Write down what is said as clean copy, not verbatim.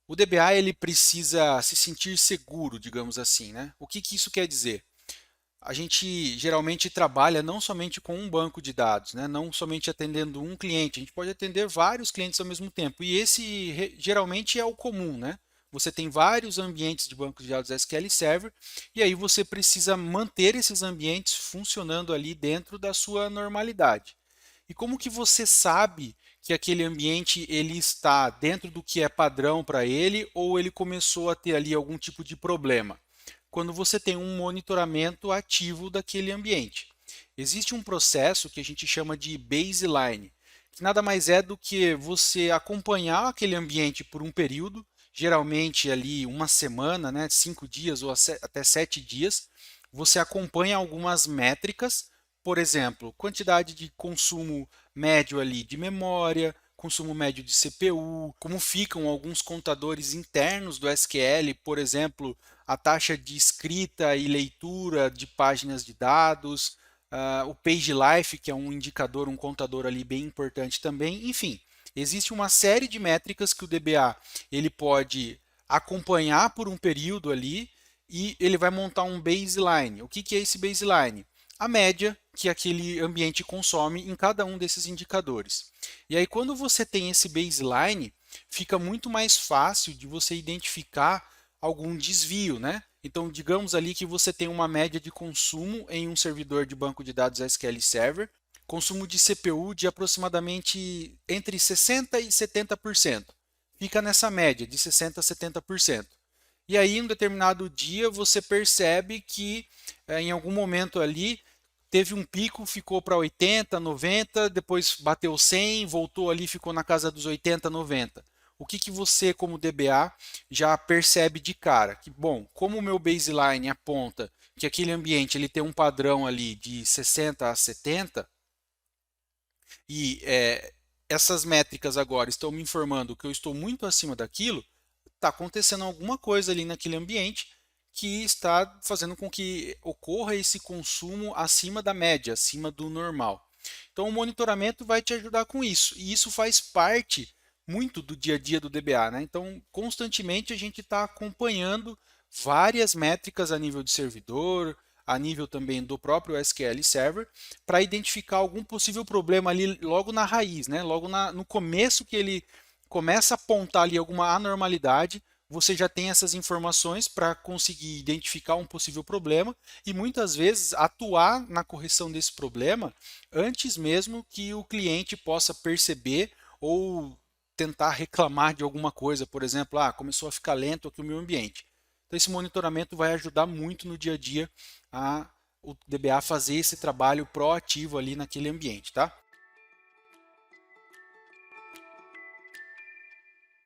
O DBA ele precisa se sentir seguro, digamos assim, né? O que isso quer dizer? A gente geralmente trabalha não somente com um banco de dados, né? Não somente atendendo um cliente, a gente pode atender vários clientes ao mesmo tempo. E esse geralmente é o comum, né? Você tem vários ambientes de banco de dados SQL Server e aí você precisa manter esses ambientes funcionando ali dentro da sua normalidade. E como que você sabe que aquele ambiente ele está dentro do que é padrão para ele ou ele começou a ter ali algum tipo de problema? Quando você tem um monitoramento ativo daquele ambiente. Existe um processo que a gente chama de baseline, que nada mais é do que você acompanhar aquele ambiente por um período, geralmente ali uma semana, né, 5 dias ou até 7 dias. Você acompanha algumas métricas, por exemplo, quantidade de consumo médio ali de memória, consumo médio de CPU, como ficam alguns contadores internos do SQL, por exemplo, a taxa de escrita e leitura de páginas de dados, o page life, que é um indicador, um contador ali bem importante também. Enfim, existe uma série de métricas que o DBA ele pode acompanhar por um período ali e ele vai montar um baseline. O que é esse baseline? A média que aquele ambiente consome em cada um desses indicadores. E aí, quando você tem esse baseline, fica muito mais fácil de você identificar algum desvio, né? Então, digamos ali que você tem uma média de consumo em um servidor de banco de dados SQL Server, consumo de CPU de aproximadamente entre 60% e 70%. Fica nessa média de 60% a 70%. E aí, em um determinado dia, você percebe que em algum momento ali teve um pico, ficou para 80, 90, depois bateu 100, voltou ali, ficou na casa dos 80, 90. O que você, como DBA, já percebe de cara? Que, bom, como o meu baseline aponta que aquele ambiente ele tem um padrão ali de 60 a 70, e essas métricas agora estão me informando que eu estou muito acima daquilo, está acontecendo alguma coisa ali naquele ambiente que está fazendo com que ocorra esse consumo acima da média, acima do normal. Então, o monitoramento vai te ajudar com isso, e isso faz parte muito do dia a dia do DBA, né? Então, constantemente a gente está acompanhando várias métricas a nível de servidor, a nível também do próprio SQL Server, para identificar algum possível problema ali logo na raiz, né? Logo no começo que ele começa a apontar ali alguma anormalidade, você já tem essas informações para conseguir identificar um possível problema e muitas vezes atuar na correção desse problema antes mesmo que o cliente possa perceber ou tentar reclamar de alguma coisa, por exemplo, começou a ficar lento aqui o meu ambiente. Então esse monitoramento vai ajudar muito no dia a dia a o DBA fazer esse trabalho proativo ali naquele ambiente, tá?